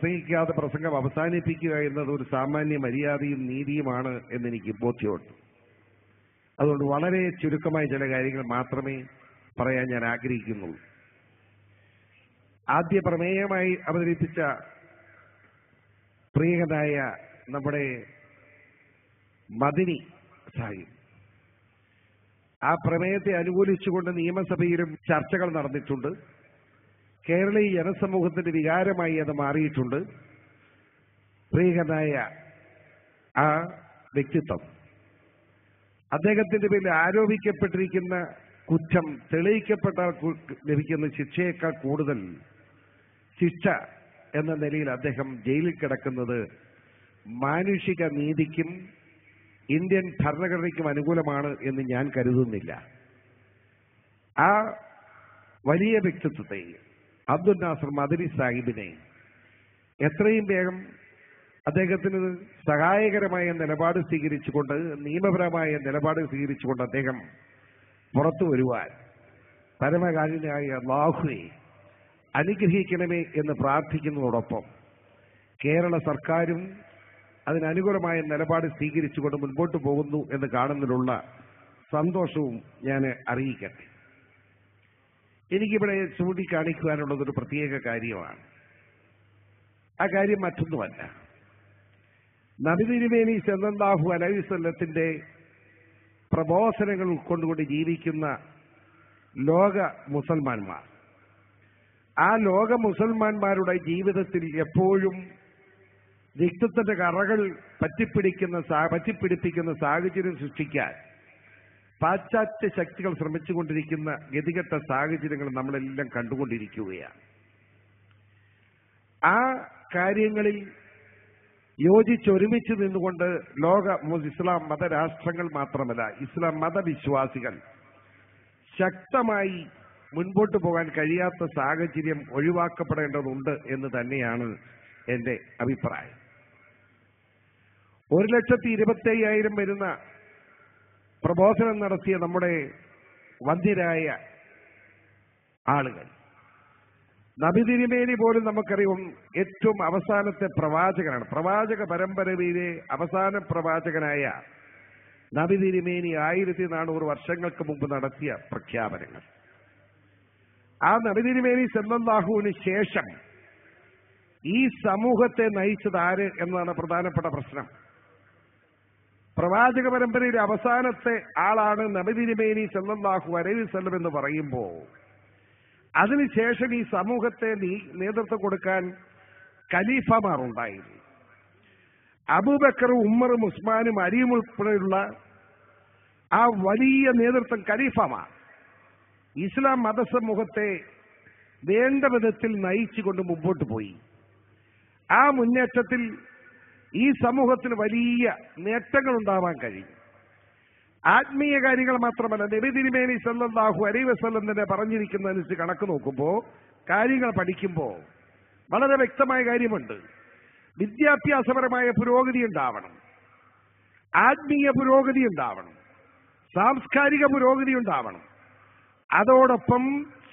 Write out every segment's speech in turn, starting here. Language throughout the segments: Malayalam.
പ്രസംഗിക്കാതെ പ്രസംഗം അവസാനിപ്പിക്കുക എന്നത് ഒരു സാമാന്യ മര്യാദയും നീതിയുമാണ് എന്നെനിക്ക് ബോധ്യമുണ്ട്. അതുകൊണ്ട് വളരെ ചുരുക്കമായ ചില കാര്യങ്ങൾ മാത്രമേ പറയാൻ ഞാൻ ആഗ്രഹിക്കുന്നുള്ളൂ. ആദ്യ പ്രമേയമായി അവതരിപ്പിച്ച പ്രിയനായ നമ്മുടെ മദിനി സാഹിബ്, ആ പ്രമേയത്തെ അനുകൂലിച്ചുകൊണ്ട് നിയമസഭയിലും ചർച്ചകൾ നടന്നിട്ടുണ്ട്. കേരളീയ ജനസമൂഹത്തിന്റെ വികാരമായി അത് മാറിയിട്ടുണ്ട്. പ്രിയനായ ആ വ്യക്തിത്വം, അദ്ദേഹത്തിന്റെ പേരിൽ ആരോപിക്കപ്പെട്ടിരിക്കുന്ന കുറ്റം തെളിയിക്കപ്പെട്ടാൽ ലഭിക്കുന്ന ശിക്ഷയേക്കാൾ കൂടുതൽ ശിക്ഷ എന്ന നിലയിൽ അദ്ദേഹം ജയിലിൽ കിടക്കുന്നത് മാനുഷിക നീതിക്കും ഇന്ത്യൻ ഭരണഘടനയ്ക്കും അനുകൂലമാണ് എന്ന് ഞാൻ കരുതുന്നില്ല. ആ വലിയ വ്യക്തിത്വത്തെ, അബ്ദുൽ നാസർ മദനി സാഹിബിനെ എത്രയും വേഗം അദ്ദേഹത്തിന് സഹായകരമായ നിലപാട് സ്വീകരിച്ചുകൊണ്ട്, നിയമപരമായ നിലപാട് സ്വീകരിച്ചുകൊണ്ട് അദ്ദേഹം പുറത്തു വരുവാൻ പരമകാരുണ്യനായ അല്ലാഹുവേ അനുഗ്രഹിക്കണമേ എന്ന് പ്രാർത്ഥിക്കുന്നതോടൊപ്പം കേരള സർക്കാരും അതിനനുകൂലമായ നിലപാട് സ്വീകരിച്ചുകൊണ്ട് മുൻപോട്ട് പോകുന്നു എന്ന് കാണുന്നതിലുള്ള സന്തോഷവും ഞാൻ അറിയിക്കട്ടെ. എനിക്കിവിടെ ചൂണ്ടിക്കാണിക്കുവാനുള്ളതൊരു പ്രത്യേക കാര്യമാണ്. ആ കാര്യം മറ്റൊന്നുമല്ല, നബി തിരുമേനി സല്ലല്ലാഹു അലൈഹി വസല്ലത്തിന്റെ പ്രബോധനങ്ങൾ ഉൾക്കൊണ്ടുകൊണ്ട് ജീവിക്കുന്ന ലോക മുസൽമാന്മാർ, ആ ലോക മുസൽമാന്മാരുടെ ജീവിതത്തിൽ എപ്പോഴും വ്യക്തിത്വത്തിന്റെ കറകൾ പറ്റിപ്പിടിപ്പിക്കുന്ന സാഹചര്യം സൃഷ്ടിക്കാൻ പാശ്ചാത്യ ശക്തികൾ ശ്രമിച്ചുകൊണ്ടിരിക്കുന്ന ഗതികെട്ട സാഹചര്യങ്ങൾ നമ്മളെല്ലാം കണ്ടുകൊണ്ടിരിക്കുകയാണ്. ആ കാര്യങ്ങളിൽ യോജിച്ചൊരുമിച്ച് നിന്നുകൊണ്ട് ലോക ഇസ്ലാം മതരാഷ്ട്രങ്ങൾ മാത്രമല്ല, ഇസ്ലാം മതവിശ്വാസികൾ ശക്തമായി മുൻപോട്ട് പോകാൻ കഴിയാത്ത സാഹചര്യം ഒഴിവാക്കപ്പെടേണ്ടതുണ്ട് എന്ന് തന്നെയാണ് എന്റെ അഭിപ്രായം. 1,25,000 വരുന്ന പ്രബോധനം നടത്തിയ നമ്മുടെ വന്ദ്യരായ ആളുകൾ, നബി തിരുമേനി പോലും നമുക്കറിയാം ഏറ്റവും അവസാനത്തെ പ്രവാചകനാണ്. പ്രവാചക പരമ്പരയിലെ അവസാന പ്രവാചകനായ നബി തിരുമേനി 1400 വർഷങ്ങൾക്ക് മുമ്പ് നടത്തിയ പ്രഖ്യാപനങ്ങൾ, ആ നബി തിരുമേനി സല്ലല്ലാഹുവിന് ശേഷം ഈ സമൂഹത്തെ നയിച്ചത് ആര് എന്നതാണ് പ്രധാനപ്പെട്ട പ്രശ്നം. പ്രവാചക പരമ്പരയിലെ അവസാനത്തെ ആളാണ് നബി തിരുമേനി സല്ലല്ലാഹു അലൈഹി വസല്ലം എന്ന് പറയുമ്പോൾ, അതിനുശേഷം ഈ സമൂഹത്തെ നേതൃത്വം കൊടുക്കാൻ ഖലീഫമാർ ഉണ്ടായിരുന്നു. അബൂബക്കറും ഉമ്മറും ഉസ്മാനും അലിയും ഉൾപ്പെടെയുള്ള ആ വലിയ നേതൃത്വം ഖലീഫമാർ ഇസ്ലാം മതസമൂഹത്തെ വേണ്ട വിധത്തിൽ നയിച്ചുകൊണ്ട് മുമ്പോട്ട് പോയി. ആ മുന്നേറ്റത്തിൽ ഈ സമൂഹത്തിന് വലിയ നേട്ടങ്ങൾ ഉണ്ടാവാൻ കഴിയും. ആത്മീയ കാര്യങ്ങൾ മാത്രമല്ല, നബി തിരുമേനി സല്ലല്ലാഹു അലൈഹി വസല്ലം തന്നെ പറഞ്ഞിരിക്കുന്നതനുസരിച്ച് കണക്ക് നോക്കുമ്പോൾ, കാര്യങ്ങൾ പഠിക്കുമ്പോൾ വളരെ വ്യക്തമായ കാര്യമുണ്ട്. വിദ്യാഭ്യാസപരമായ പുരോഗതി ഉണ്ടാവണം, ആത്മീയ പുരോഗതി ഉണ്ടാവണം, സാംസ്കാരിക പുരോഗതി ഉണ്ടാവണം, അതോടൊപ്പം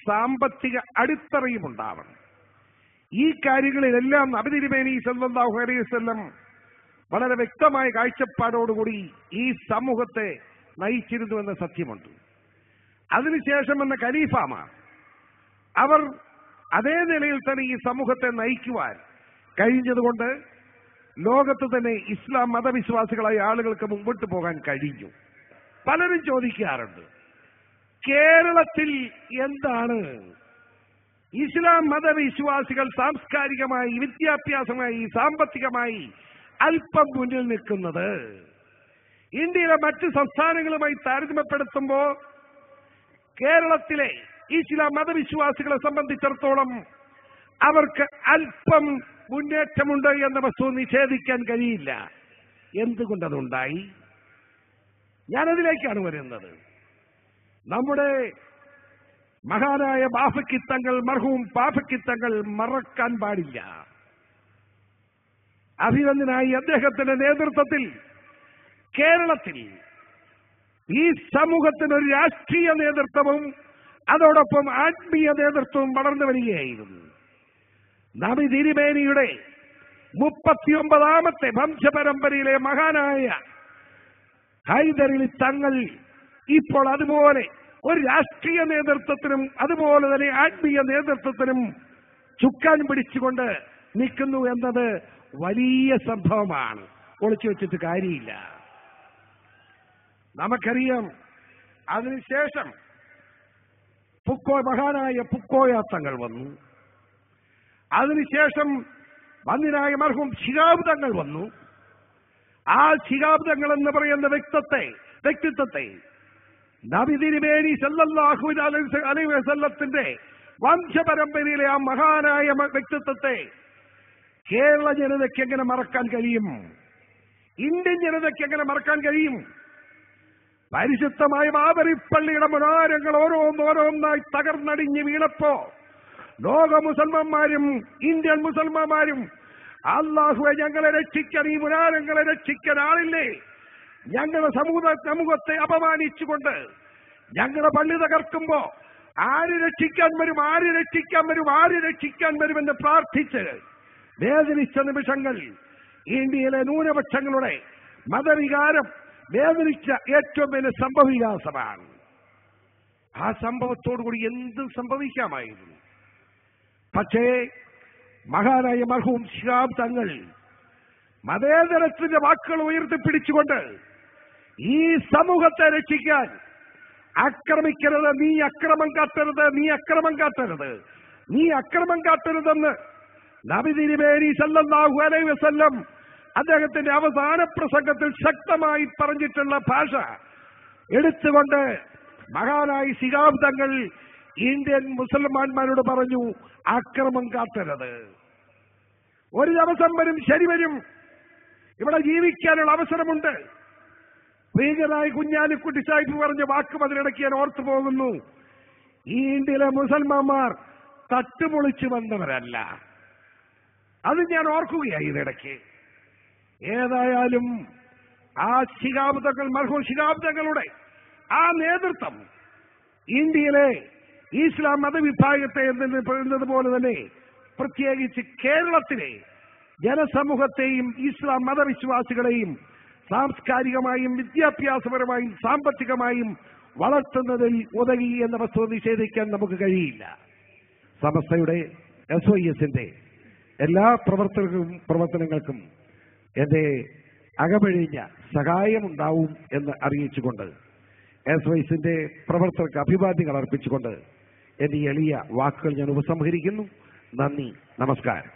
സാമ്പത്തിക അടിത്തറയും ഉണ്ടാവണം. ഈ കാര്യങ്ങളിലെല്ലാം നബി തിരുമേനി സല്ലല്ലാഹു അലൈഹി വസല്ലം വളരെ വ്യക്തമായ കാഴ്ചപ്പാടോടുകൂടി ഈ സമൂഹത്തെ നയിച്ചിരുന്നു എന്ന സത്യമുണ്ട്. അതിനുശേഷം വന്ന ഖലീഫമാർ, അവർ അതേ നിലയിൽ തന്നെ ഈ സമൂഹത്തെ നയിക്കുവാൻ കഴിഞ്ഞതുകൊണ്ട് ലോകത്ത് തന്നെ ഇസ്ലാം മതവിശ്വാസികളായ ആളുകൾക്ക് മുമ്പോട്ട് പോകാൻ കഴിഞ്ഞു. പലരും ചോദിക്കാറുണ്ട്, കേരളത്തിൽ എന്താണ് ഇസ്ലാം മതവിശ്വാസികൾ സാംസ്കാരികമായി, വിദ്യാഭ്യാസമായി, സാമ്പത്തികമായി അല്പം മുന്നിൽ നിൽക്കുന്നത്? ഇന്ത്യയിലെ മറ്റ് സംസ്ഥാനങ്ങളുമായി താരതമ്യപ്പെടുത്തുമ്പോൾ കേരളത്തിലെ ഇസ്ലാം മതവിശ്വാസികളെ സംബന്ധിച്ചിടത്തോളം അവർക്ക് അല്പം മുന്നേറ്റമുണ്ട് എന്ന വസ്തു നിഷേധിക്കാൻ കഴിയില്ല. എന്തുകൊണ്ടതുണ്ടായി? ഞാനതിലേക്കാണ് വരുന്നത്. നമ്മുടെ മഹാനായ ബാഫക്കിത്തങ്ങൾ, മർഹൂം ബാഫക്കിത്തങ്ങൾ മറക്കാൻ പാടില്ല. അഭിനന്ദനായി അദ്ദേഹത്തിന്റെ നേതൃത്വത്തിൽ കേരളത്തിൽ ഈ സമൂഹത്തിന് ഒരു രാഷ്ട്രീയ നേതൃത്വവും അതോടൊപ്പം ആത്മീയ നേതൃത്വവും വളർന്നു വരികയായിരുന്നു. നബി തിരുമേനിയുടെ 39ാമത്തെ വംശപരമ്പരയിലെ മഹാനായ ഹൈദരലി തങ്ങൾ ഇപ്പോൾ അതുപോലെ ഒരു രാഷ്ട്രീയ നേതൃത്വത്തിനും അതുപോലെ തന്നെ ആത്മീയ നേതൃത്വത്തിനും ചുക്കാൻ പിടിച്ചുകൊണ്ട് നിൽക്കുന്നു എന്നത് വലിയ സംഭവമാണ്. ഒളിച്ചു വെച്ചിട്ട് കാര്യമില്ല. നമുക്കറിയാം, അതിനുശേഷം മഹാനായ പുക്കോയ തങ്ങൾ വന്നു. അതിനുശേഷം വന്യനായ മർഹൂം ശിഹാബ് തങ്ങൾ വന്നു. ആ ശിഹാബ് തങ്ങൾ എന്ന് പറയുന്ന വ്യക്തിത്വത്തെ നബി തിരുമേനി സല്ലല്ലാഹു അലൈഹി വസല്ലത്തിന്റെ വംശപരമ്പരയിലെ ആ മഹാനായ വ്യക്തിത്വത്തെ കേരള ജനതയ്ക്ക് എങ്ങനെ മറക്കാൻ കഴിയും? ഇന്ത്യൻ ജനതയ്ക്ക് എങ്ങനെ മറക്കാൻ കഴിയും? പരിശുദ്ധമായ ബാബരിപ്പള്ളിയുടെ മുനാരങ്ങൾ ഓരോന്നോരോന്നായി തകർന്നടിഞ്ഞ് വീണപ്പോ ലോക മുസൽമാന്മാരും ഇന്ത്യൻ മുസൽമാന്മാരും അല്ലാഹുവേ ഞങ്ങളെ രക്ഷിക്കാൻ, ഈ മുനാരങ്ങളെ രക്ഷിക്കാൻ ആളില്ലേ, ഞങ്ങളുടെ സമൂഹത്തെ അപമാനിച്ചുകൊണ്ട് ഞങ്ങളുടെ പള്ളി തകർക്കുമ്പോ ആര് രക്ഷിക്കാൻ വരുമെന്ന് പ്രാർത്ഥിച്ച് വേദനിച്ച നിമിഷങ്ങൾ ഇന്ത്യയിലെ ന്യൂനപക്ഷങ്ങളുടെ മതവികാരം വേദനിച്ച ഏറ്റവും വലിയ സംഭവവികാസമാണ്. ആ സംഭവത്തോടുകൂടി എന്തും സംഭവിക്കാമായിരുന്നു. പക്ഷേ മഹാനായ മർഹൂം ശിഹാബ് തങ്ങൾ മതേതരത്തിന്റെ വാക്കുകൾ ഉയർത്തിപ്പിടിച്ചുകൊണ്ട് ഈ സമൂഹത്തെ രക്ഷിക്കാൻ ആക്രമിക്കരുത്, നീ അക്രമം കാട്ടരുതെന്ന് നബി തിരുമേനി സല്ലല്ലാഹു അലൈഹി വസല്ലം അദ്ദേഹത്തിന്റെ അവസാന പ്രസംഗത്തിൽ ശക്തമായി പറഞ്ഞിട്ടുള്ള ഭാഷ എടുത്തുകൊണ്ട് മഹാനായ ശിഹാബ് തങ്ങൾ ഇന്ത്യൻ മുസൽമാന്മാരോട് പറഞ്ഞു, അക്രമം കാട്ടരുത്. ഒരു ദിവസം വരും, ശരി വരും, ഇവിടെ ജീവിക്കാനുള്ള അവസരമുണ്ട്. ഭീകരായ കുഞ്ഞാലിക്കുട്ടി സാഹിബ് പറഞ്ഞ വാക്കും അതിനിടയ്ക്ക് ഞാൻ ഓർത്തു പോകുന്നു. ഈ ഇന്ത്യയിലെ മുസൽമാന്മാർ തട്ടുപൊളിച്ചു വന്നവരല്ല. അത് ഞാൻ ഓർക്കുകയായി ഇതിനിടയ്ക്ക്. ഏതായാലും ആ ശിഹാബ് തങ്ങൾ, മർഹൂം ശിഹാബ് തങ്ങളുടെ ആ നേതൃത്വം ഇന്ത്യയിലെ ഇസ്ലാം മതവിഭാഗത്തെ എന്നതുപോലെ തന്നെ പ്രത്യേകിച്ച് കേരളത്തിലെ ജനസമൂഹത്തെയും ഇസ്ലാം മതവിശ്വാസികളെയും സാംസ്കാരികമായും വിദ്യാഭ്യാസപരമായും സാമ്പത്തികമായും വളർത്തുന്നതിൽ ഉതകി എന്ന വസ്തുത നിഷേധിക്കാൻ നമുക്ക് കഴിയില്ല. സമസ്തയുടെ SYSന്റെ എല്ലാ പ്രവർത്തനങ്ങൾക്കും എന്റെ അകമഴിഞ്ഞ സഹായമുണ്ടാവും എന്ന് അറിയിച്ചുകൊണ്ട് SYSന്റെ പ്രവർത്തകർക്ക് അഭിവാദ്യങ്ങൾ അർപ്പിച്ചുകൊണ്ട് എന്റെ എളിയ വാക്കുകൾ ഞാൻ ഉപസംഹരിക്കുന്നു. നന്ദി, നമസ്കാരം.